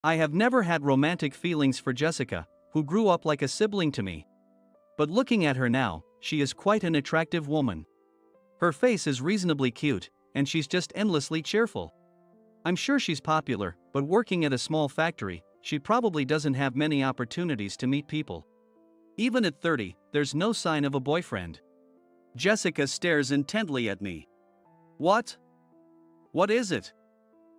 I have never had romantic feelings for Jessica, who grew up like a sibling to me. But looking at her now, she is quite an attractive woman. Her face is reasonably cute, and she's just endlessly cheerful. I'm sure she's popular, but working at a small factory, she probably doesn't have many opportunities to meet people. Even at 30, there's no sign of a boyfriend. Jessica stares intently at me. What? What is it?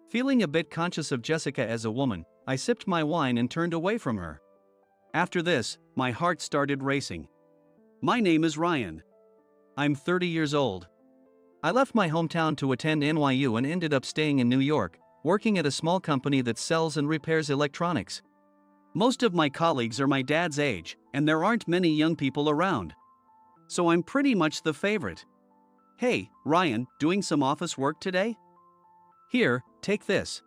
Feeling a bit conscious of Jessica as a woman, I sipped my wine and turned away from her. After this, my heart started racing. My name is Ryan. I'm 30 years old. I left my hometown to attend NYU and ended up staying in New York, working at a small company that sells and repairs electronics. Most of my colleagues are my dad's age, and there aren't many young people around. So I'm pretty much the favorite. Hey, Ryan, doing some office work today? Here, take this.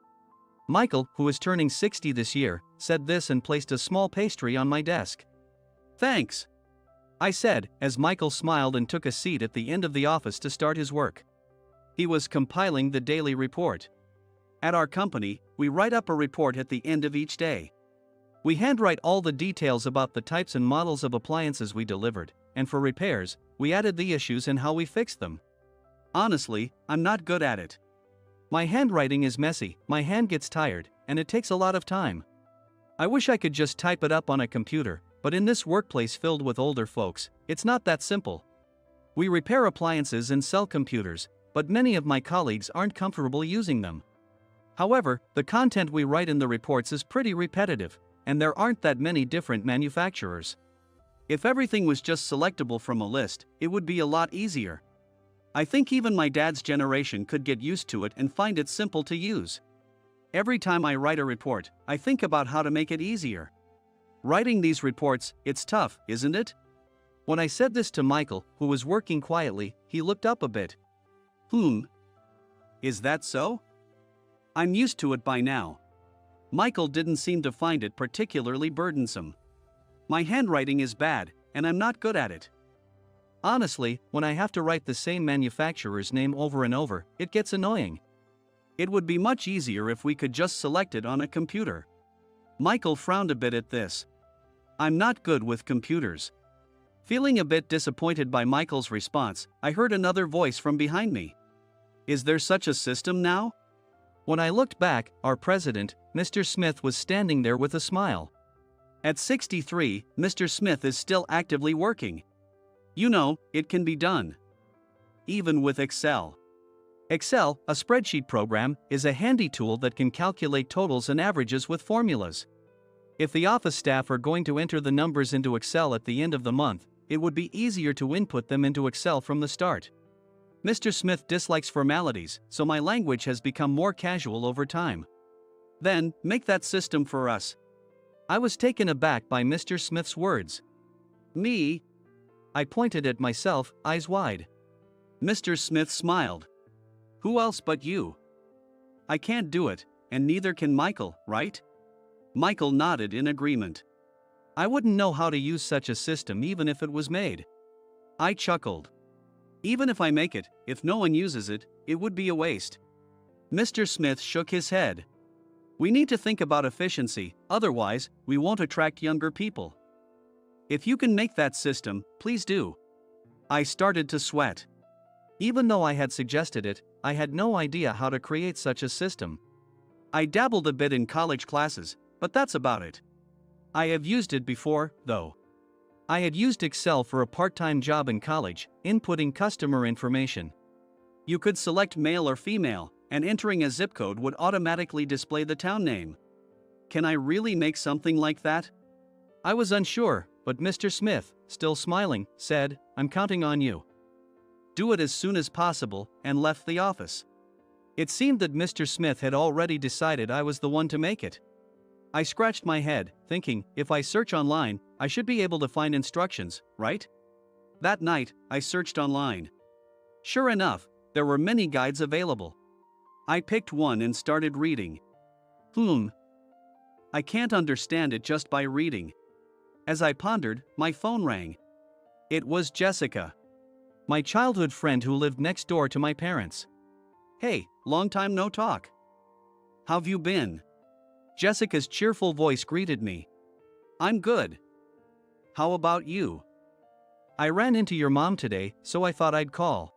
Michael, who is turning 60 this year, said this and placed a small pastry on my desk. Thanks, I said, as Michael smiled and took a seat at the end of the office to start his work. He was compiling the daily report. At our company, we write up a report at the end of each day. We handwrite all the details about the types and models of appliances we delivered, and for repairs, we added the issues and how we fixed them. Honestly, I'm not good at it. My handwriting is messy, my hand gets tired, and it takes a lot of time. I wish I could just type it up on a computer, but in this workplace filled with older folks, it's not that simple. We repair appliances and sell computers, but many of my colleagues aren't comfortable using them. However, the content we write in the reports is pretty repetitive, and there aren't that many different manufacturers. If everything was just selectable from a list, it would be a lot easier. I think even my dad's generation could get used to it and find it simple to use. Every time I write a report, I think about how to make it easier. Writing these reports, it's tough, isn't it? When I said this to Michael, who was working quietly, he looked up a bit. Is that so? I'm used to it by now. Michael didn't seem to find it particularly burdensome. My handwriting is bad, and I'm not good at it. Honestly, when I have to write the same manufacturer's name over and over, it gets annoying. It would be much easier if we could just select it on a computer. Michael frowned a bit at this. I'm not good with computers. Feeling a bit disappointed by Michael's response, I heard another voice from behind me. Is there such a system now? When I looked back, our president, Mr. Smith, was standing there with a smile. At 63, Mr. Smith is still actively working. You know, it can be done. Even with Excel. Excel, a spreadsheet program, is a handy tool that can calculate totals and averages with formulas. If the office staff are going to enter the numbers into Excel at the end of the month, it would be easier to input them into Excel from the start. Mr. Smith dislikes formalities, so my language has become more casual over time. Then, make that system for us. I was taken aback by Mr. Smith's words. Me? I pointed at myself, eyes wide. Mr. Smith smiled. Who else but you? I can't do it, and neither can Michael, right? Michael nodded in agreement. I wouldn't know how to use such a system even if it was made. I chuckled. Even if I make it, if no one uses it, it would be a waste. Mr. Smith shook his head. We need to think about efficiency, otherwise, we won't attract younger people. If you can make that system, please do. I started to sweat. Even though I had suggested it, I had no idea how to create such a system. I dabbled a bit in college classes, but that's about it. I have used it before, though. I had used Excel for a part-time job in college, inputting customer information. You could select male or female, and entering a zip code would automatically display the town name. Can I really make something like that? I was unsure, but Mr. Smith, still smiling, said, I'm counting on you. Do it as soon as possible, and left the office. It seemed that Mr. Smith had already decided I was the one to make it. I scratched my head, thinking, if I search online, I should be able to find instructions, right? That night, I searched online. Sure enough, there were many guides available. I picked one and started reading. I can't understand it just by reading. As I pondered, my phone rang. It was Jessica. My childhood friend who lived next door to my parents. Hey, long time no talk. How've you been? Jessica's cheerful voice greeted me. I'm good. How about you? I ran into your mom today, so I thought I'd call.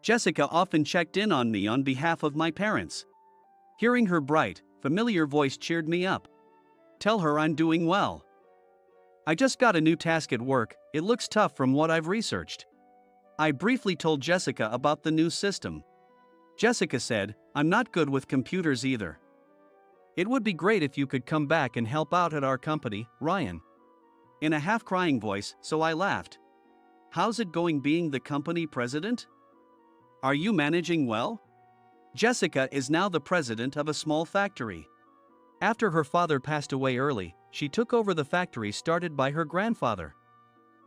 Jessica often checked in on me on behalf of my parents. Hearing her bright, familiar voice cheered me up. Tell her I'm doing well. I just got a new task at work, it looks tough from what I've researched. I briefly told Jessica about the new system. Jessica said, I'm not good with computers either. It would be great if you could come back and help out at our company, Ryan. In a half-crying voice, so I laughed. How's it going being the company president? Are you managing well? Jessica is now the president of a small factory. After her father passed away early, she took over the factory started by her grandfather.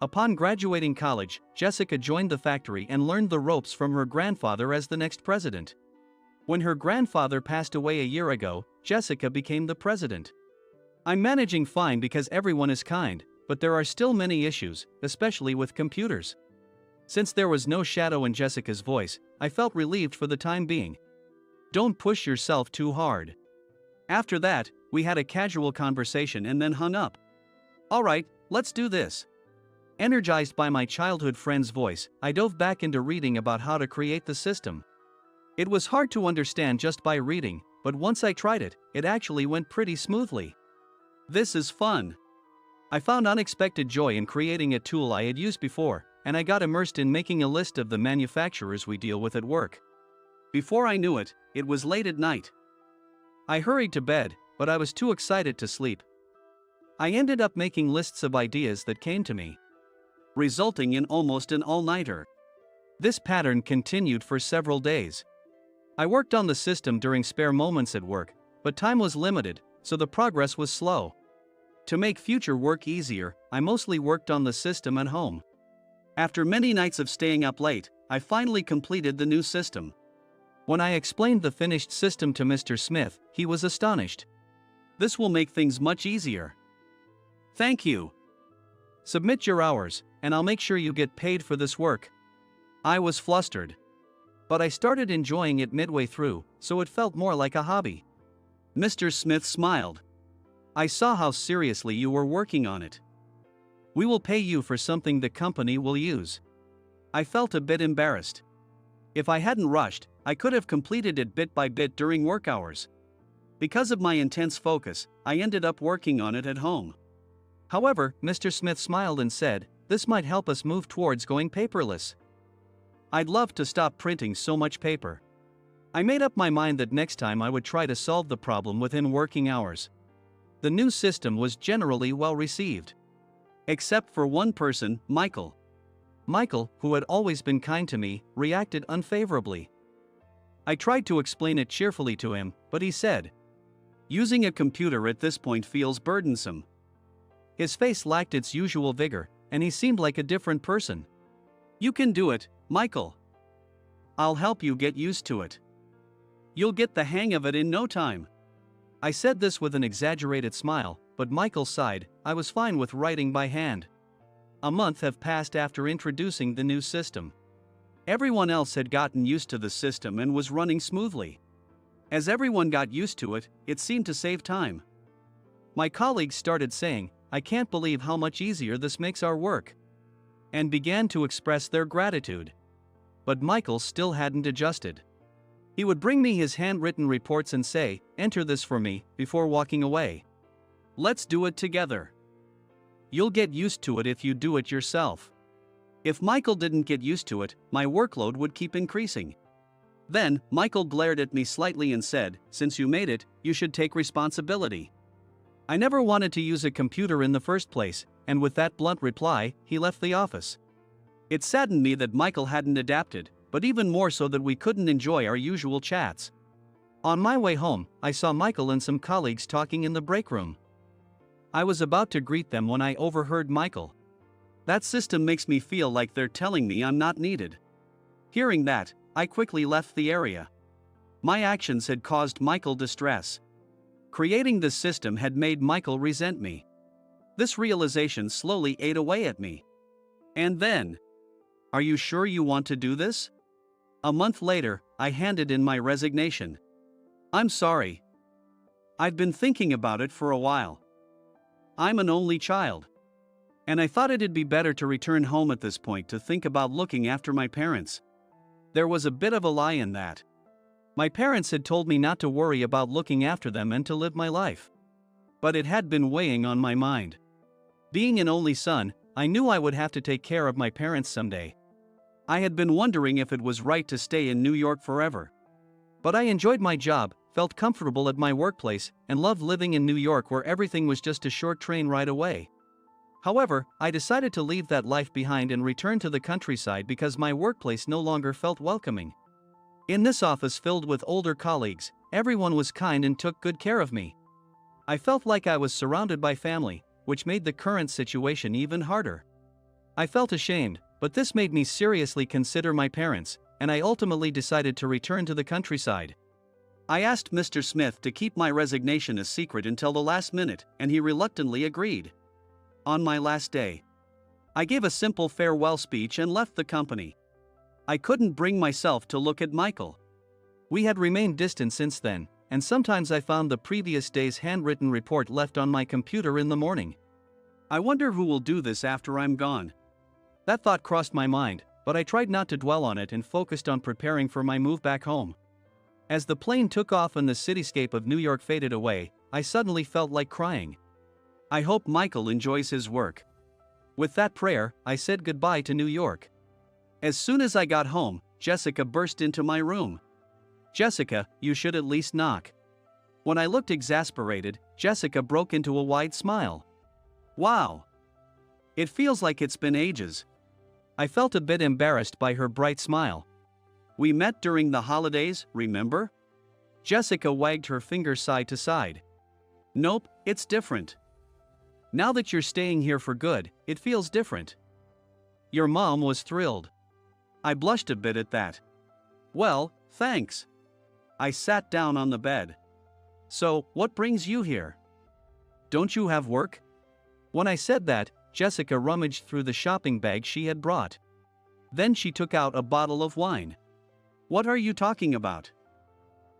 Upon graduating college, Jessica joined the factory and learned the ropes from her grandfather as the next president. When her grandfather passed away a year ago, Jessica became the president. I'm managing fine because everyone is kind, but there are still many issues, especially with computers. Since there was no shadow in Jessica's voice, I felt relieved for the time being. Don't push yourself too hard. After that, we had a casual conversation and then hung up. Alright, let's do this. Energized by my childhood friend's voice, I dove back into reading about how to create the system. It was hard to understand just by reading, but once I tried it, it actually went pretty smoothly. This is fun. I found unexpected joy in creating a tool I had used before, and I got immersed in making a list of the manufacturers we deal with at work. Before I knew it, it was late at night. I hurried to bed, but I was too excited to sleep. I ended up making lists of ideas that came to me, resulting in almost an all-nighter. This pattern continued for several days. I worked on the system during spare moments at work, but time was limited, so the progress was slow. To make future work easier, I mostly worked on the system at home. After many nights of staying up late, I finally completed the new system. When I explained the finished system to Mr. Smith, he was astonished. This will make things much easier. Thank you. Submit your hours, and I'll make sure you get paid for this work. I was flustered. But I started enjoying it midway through, so it felt more like a hobby. Mr. Smith smiled. I saw how seriously you were working on it. We will pay you for something the company will use. I felt a bit embarrassed. If I hadn't rushed, I could have completed it bit by bit during work hours. Because of my intense focus, I ended up working on it at home. However, Mr. Smith smiled and said, this might help us move towards going paperless. I'd love to stop printing so much paper. I made up my mind that next time I would try to solve the problem within working hours. The new system was generally well received. Except for one person, Michael. Michael, who had always been kind to me, reacted unfavorably. I tried to explain it cheerfully to him, but he said, using a computer at this point feels burdensome. His face lacked its usual vigor, and he seemed like a different person. You can do it, Michael. I'll help you get used to it. You'll get the hang of it in no time. I said this with an exaggerated smile, but Michael sighed. I was fine with writing by hand. A month have passed after introducing the new system. Everyone else had gotten used to the system and was running smoothly. As everyone got used to it, it seemed to save time. My colleagues started saying, I can't believe how much easier this makes our work, and began to express their gratitude. But Michael still hadn't adjusted. He would bring me his handwritten reports and say, enter this for me, before walking away. Let's do it together. You'll get used to it if you do it yourself. If Michael didn't get used to it, my workload would keep increasing. Then, Michael glared at me slightly and said, since you made it, you should take responsibility. I never wanted to use a computer in the first place, and with that blunt reply, he left the office. It saddened me that Michael hadn't adapted, but even more so that we couldn't enjoy our usual chats. On my way home, I saw Michael and some colleagues talking in the break room. I was about to greet them when I overheard Michael. That system makes me feel like they're telling me I'm not needed. Hearing that, I quickly left the area. My actions had caused Michael distress. Creating this system had made Michael resent me. This realization slowly ate away at me. And then, are you sure you want to do this? A month later, I handed in my resignation. I'm sorry. I'd been thinking about it for a while. I'm an only child. And I thought it'd be better to return home at this point to think about looking after my parents. There was a bit of a lie in that. My parents had told me not to worry about looking after them and to live my life. But it had been weighing on my mind. Being an only son, I knew I would have to take care of my parents someday. I had been wondering if it was right to stay in New York forever. But I enjoyed my job, felt comfortable at my workplace, and loved living in New York where everything was just a short train ride away. However, I decided to leave that life behind and return to the countryside because my workplace no longer felt welcoming. In this office filled with older colleagues, everyone was kind and took good care of me. I felt like I was surrounded by family, which made the current situation even harder. I felt ashamed, but this made me seriously consider my parents, and I ultimately decided to return to the countryside. I asked Mr. Smith to keep my resignation a secret until the last minute, and he reluctantly agreed. On my last day, I gave a simple farewell speech and left the company. I couldn't bring myself to look at Michael. We had remained distant since then, and sometimes I found the previous day's handwritten report left on my computer in the morning. I wonder who will do this after I'm gone. That thought crossed my mind, but I tried not to dwell on it and focused on preparing for my move back home. As the plane took off and the cityscape of New York faded away, I suddenly felt like crying. I hope Michael enjoys his work. With that prayer, I said goodbye to New York. As soon as I got home, Jessica burst into my room. "Jessica, you should at least knock." When I looked exasperated, Jessica broke into a wide smile. "Wow. It feels like it's been ages." I felt a bit embarrassed by her bright smile. "We met during the holidays, remember?" Jessica wagged her finger side to side. "Nope, it's different. Now that you're staying here for good, it feels different." Your mom was thrilled. I blushed a bit at that. "Well, thanks." I sat down on the bed. "So, what brings you here? Don't you have work?" When I said that, Jessica rummaged through the shopping bag she had brought. Then she took out a bottle of wine. "What are you talking about?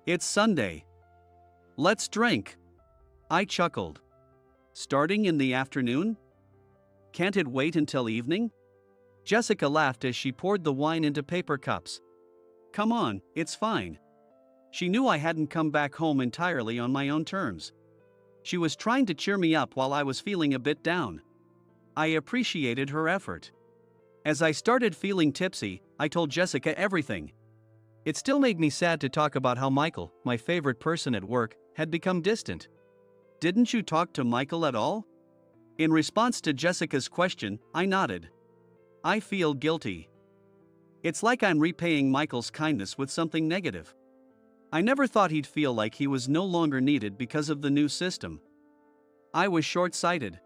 It's Sunday. Let's drink." I chuckled. "Starting in the afternoon? Can't it wait until evening?" Jessica laughed as she poured the wine into paper cups. "Come on, it's fine." She knew I hadn't come back home entirely on my own terms. She was trying to cheer me up while I was feeling a bit down. I appreciated her effort. As I started feeling tipsy, I told Jessica everything. It still made me sad to talk about how Michael, my favorite person at work, had become distant. "Didn't you talk to Michael at all?" In response to Jessica's question, I nodded. I feel guilty. It's like I'm repaying Michael's kindness with something negative. I never thought he'd feel like he was no longer needed because of the new system. I was short-sighted.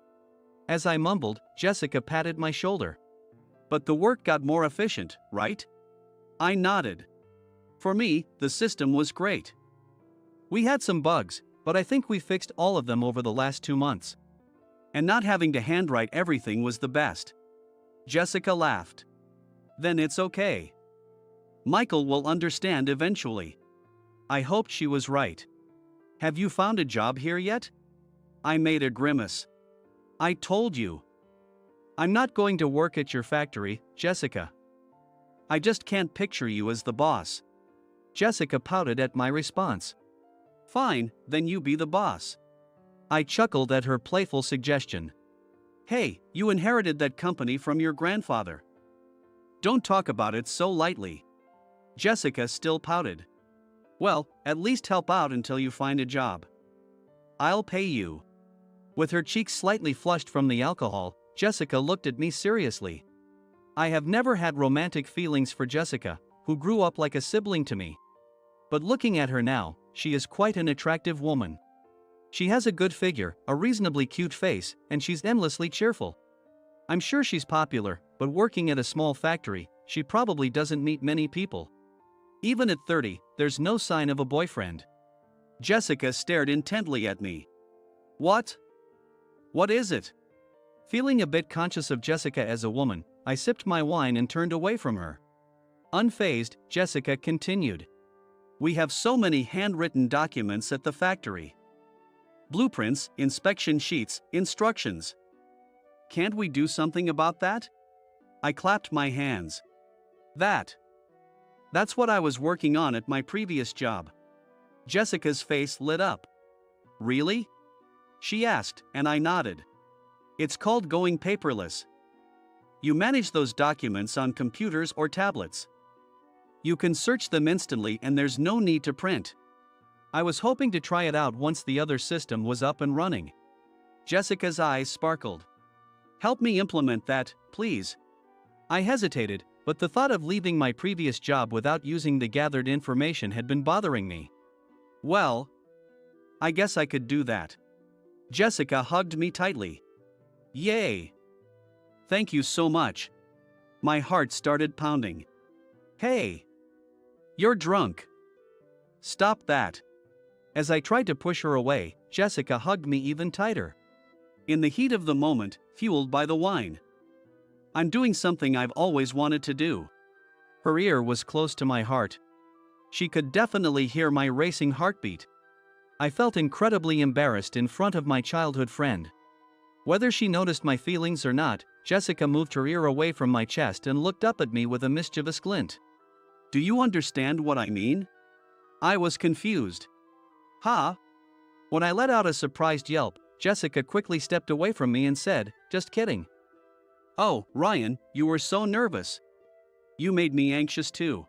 As I mumbled, Jessica patted my shoulder. "But the work got more efficient, right?" I nodded. For me, the system was great. We had some bugs, but I think we fixed all of them over the last 2 months. And not having to handwrite everything was the best. Jessica laughed. "Then it's okay. Michael will understand eventually." I hoped she was right. "Have you found a job here yet?" I made a grimace. "I told you. I'm not going to work at your factory, Jessica. I just can't picture you as the boss." Jessica pouted at my response. "Fine, then you be the boss." I chuckled at her playful suggestion. "Hey, you inherited that company from your grandfather. Don't talk about it so lightly." Jessica still pouted. "Well, at least help out until you find a job. I'll pay you." With her cheeks slightly flushed from the alcohol, Jessica looked at me seriously. I have never had romantic feelings for Jessica, who grew up like a sibling to me. But looking at her now, she is quite an attractive woman. She has a good figure, a reasonably cute face, and she's endlessly cheerful. I'm sure she's popular, but working at a small factory, she probably doesn't meet many people. Even at 30, there's no sign of a boyfriend. Jessica stared intently at me. "What? What is it?" Feeling a bit conscious of Jessica as a woman, I sipped my wine and turned away from her. Unfazed, Jessica continued. "We have so many handwritten documents at the factory. Blueprints, inspection sheets, instructions. Can't we do something about that? I clapped my hands. That's what I was working on at my previous job. Jessica's face lit up. Really? She asked, and I nodded. It's called going paperless. You manage those documents on computers or tablets. You can search them instantly and there's no need to print. I was hoping to try it out once the other system was up and running. Jessica's eyes sparkled. Help me implement that, please. I hesitated, but the thought of leaving my previous job without using the gathered information had been bothering me. Well, I guess I could do that. Jessica hugged me tightly. Yay! Thank you so much. My heart started pounding. Hey! You're drunk. Stop that. As I tried to push her away, Jessica hugged me even tighter. In the heat of the moment, fueled by the wine. I'm doing something I've always wanted to do. Her ear was close to my heart. She could definitely hear my racing heartbeat. I felt incredibly embarrassed in front of my childhood friend. Whether she noticed my feelings or not, Jessica moved her ear away from my chest and looked up at me with a mischievous glint. Do you understand what I mean? I was confused. Huh? When I let out a surprised yelp, Jessica quickly stepped away from me and said, "Just kidding." Oh, Ryan, you were so nervous. You made me anxious too.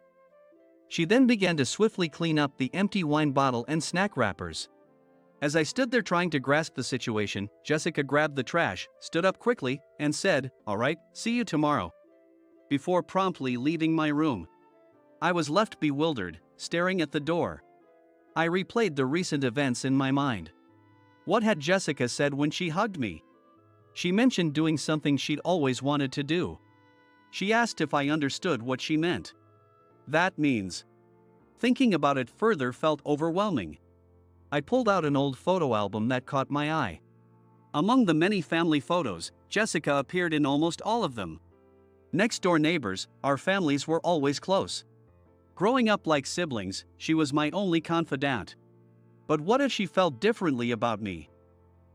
She then began to swiftly clean up the empty wine bottle and snack wrappers. As I stood there trying to grasp the situation, Jessica grabbed the trash, stood up quickly, and said, "All right, see you tomorrow," before promptly leaving my room. I was left bewildered, staring at the door. I replayed the recent events in my mind. What had Jessica said when she hugged me? She mentioned doing something she'd always wanted to do. She asked if I understood what she meant. That means. Thinking about it further felt overwhelming. I pulled out an old photo album that caught my eye. Among the many family photos, Jessica appeared in almost all of them. Next-door neighbors, our families were always close. Growing up like siblings, she was my only confidant. But what if she felt differently about me?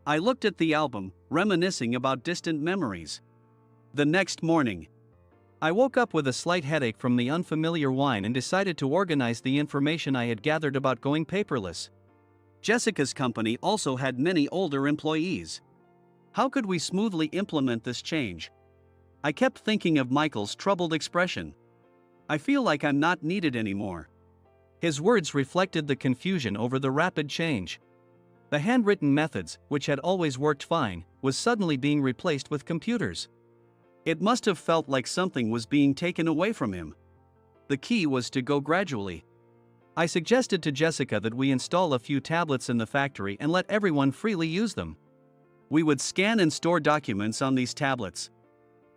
I looked at the album, reminiscing about distant memories. The next morning, I woke up with a slight headache from the unfamiliar wine and decided to organize the information I had gathered about going paperless. Jessica's company also had many older employees. How could we smoothly implement this change? I kept thinking of Michael's troubled expression. I feel like I'm not needed anymore. His words reflected the confusion over the rapid change. The handwritten methods, which had always worked fine, was suddenly being replaced with computers. It must have felt like something was being taken away from him. The key was to go gradually. I suggested to Jessica that we install a few tablets in the factory and let everyone freely use them. We would scan and store documents on these tablets.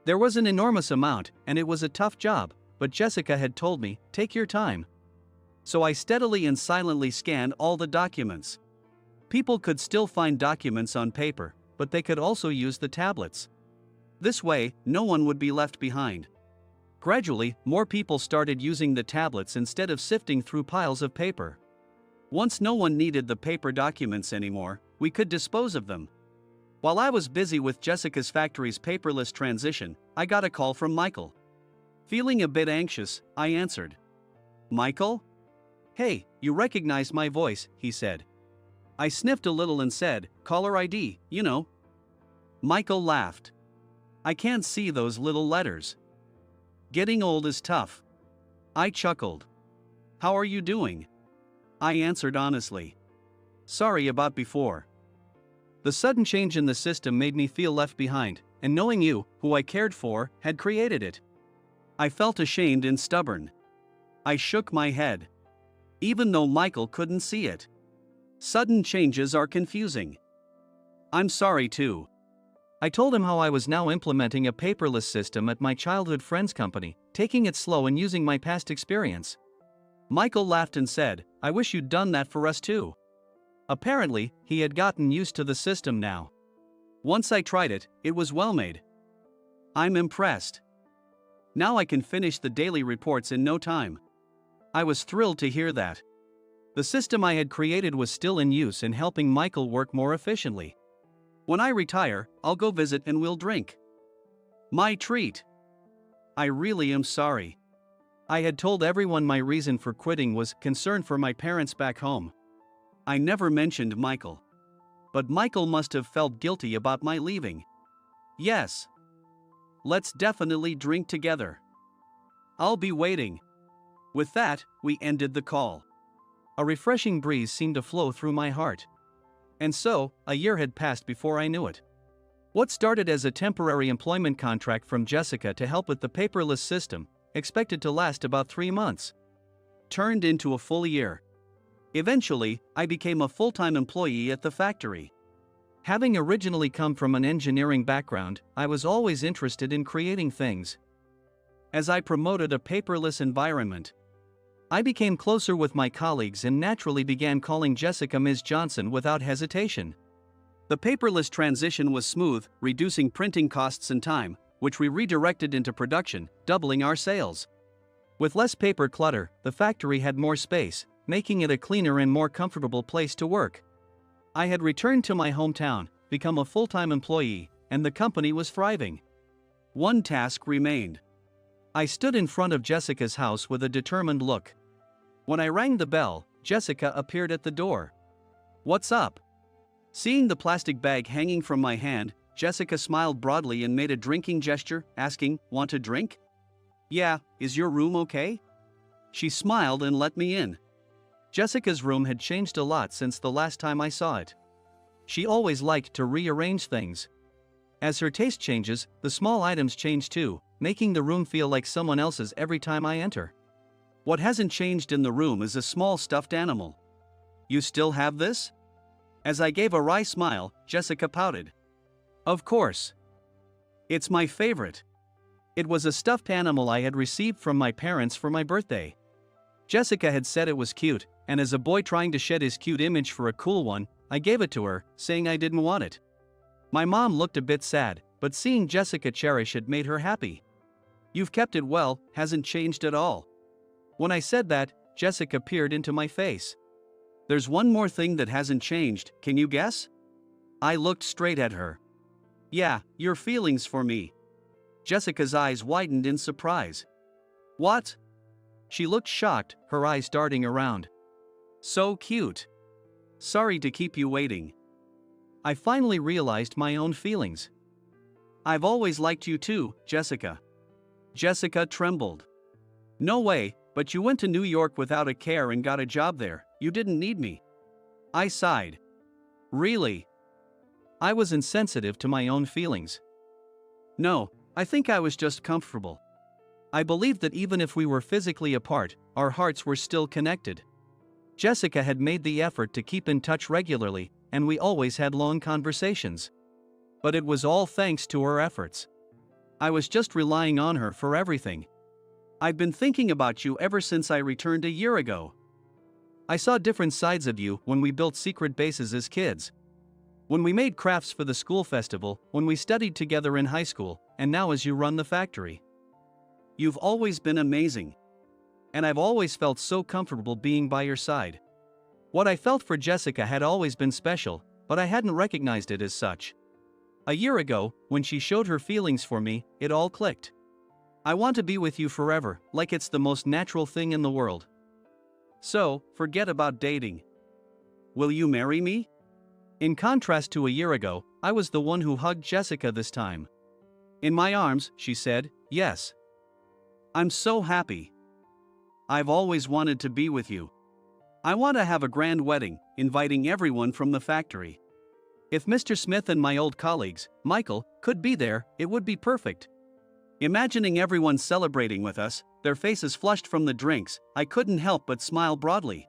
There was an enormous amount, and it was a tough job, but Jessica had told me, "Take your time." So I steadily and silently scanned all the documents. People could still find documents on paper, but they could also use the tablets. This way, no one would be left behind. Gradually, more people started using the tablets instead of sifting through piles of paper. Once no one needed the paper documents anymore, we could dispose of them. While I was busy with Jessica's factory's paperless transition, I got a call from Michael. Feeling a bit anxious, I answered. "Michael? Hey, you recognize my voice," he said. I sniffed a little and said, "Caller ID, you know." Michael laughed. "I can't see those little letters. Getting old is tough." I chuckled. "How are you doing?" I answered honestly. "Sorry about before. The sudden change in the system made me feel left behind, and knowing you, who I cared for, had created it. I felt ashamed and stubborn. I shook my head. Even though Michael couldn't see it. Sudden changes are confusing. I'm sorry too. I told him how I was now implementing a paperless system at my childhood friend's company, taking it slow and using my past experience. Michael laughed and said, "I wish you'd done that for us too." Apparently, he had gotten used to the system now. Once I tried it, it was well made. I'm impressed. Now I can finish the daily reports in no time. I was thrilled to hear that. The system I had created was still in use and helping Michael work more efficiently. When I retire, I'll go visit and we'll drink. My treat. I really am sorry. I had told everyone my reason for quitting was concern for my parents back home. I never mentioned Michael. But Michael must have felt guilty about my leaving. Yes. Let's definitely drink together. I'll be waiting. With that, we ended the call. A refreshing breeze seemed to flow through my heart. And so, a year had passed before I knew it. What started as a temporary employment contract from Jessica to help with the paperless system, expected to last about 3 months, turned into a full year. Eventually, I became a full-time employee at the factory. Having originally come from an engineering background, I was always interested in creating things. As I promoted a paperless environment, I became closer with my colleagues and naturally began calling Jessica Ms. Johnson without hesitation. The paperless transition was smooth, reducing printing costs and time, which we redirected into production, doubling our sales. With less paper clutter, the factory had more space, making it a cleaner and more comfortable place to work. I had returned to my hometown, become a full-time employee, and the company was thriving. One task remained. I stood in front of Jessica's house with a determined look. When I rang the bell, Jessica appeared at the door. "What's up?" Seeing the plastic bag hanging from my hand, Jessica smiled broadly and made a drinking gesture, asking, "Want a drink?" "Yeah, is your room okay?" She smiled and let me in. Jessica's room had changed a lot since the last time I saw it. She always liked to rearrange things. As her taste changes, the small items change too, making the room feel like someone else's every time I enter. What hasn't changed in the room is a small stuffed animal. "You still have this?" As I gave a wry smile, Jessica pouted. "Of course. It's my favorite." It was a stuffed animal I had received from my parents for my birthday. Jessica had said it was cute, and as a boy trying to shed his cute image for a cool one, I gave it to her, saying I didn't want it. My mom looked a bit sad, but seeing Jessica cherish it made her happy. "You've kept it well, hasn't changed at all." When I said that, Jessica peered into my face. "There's one more thing that hasn't changed, can you guess?" I looked straight at her. "Yeah, your feelings for me." Jessica's eyes widened in surprise. "What?" She looked shocked, her eyes darting around. "So cute. Sorry to keep you waiting." I finally realized my own feelings. "I've always liked you too, Jessica." Jessica trembled. "No way, but you went to New York without a care and got a job there, you didn't need me." I sighed. "Really?" I was insensitive to my own feelings. "No, I think I was just comfortable. I believed that even if we were physically apart, our hearts were still connected." Jessica had made the effort to keep in touch regularly, and we always had long conversations. But it was all thanks to her efforts. I was just relying on her for everything. "I've been thinking about you ever since I returned a year ago. I saw different sides of you when we built secret bases as kids. When we made crafts for the school festival, when we studied together in high school, and now as you run the factory. You've always been amazing. And I've always felt so comfortable being by your side." What I felt for Jessica had always been special, but I hadn't recognized it as such. A year ago, when she showed her feelings for me, it all clicked. "I want to be with you forever, like it's the most natural thing in the world. So, forget about dating. Will you marry me?" In contrast to a year ago, I was the one who hugged Jessica this time. In my arms, she said, "Yes. I'm so happy. I've always wanted to be with you. I want to have a grand wedding, inviting everyone from the factory. If Mr. Smith and my old colleagues, Michael, could be there, it would be perfect." Imagining everyone celebrating with us, their faces flushed from the drinks, I couldn't help but smile broadly.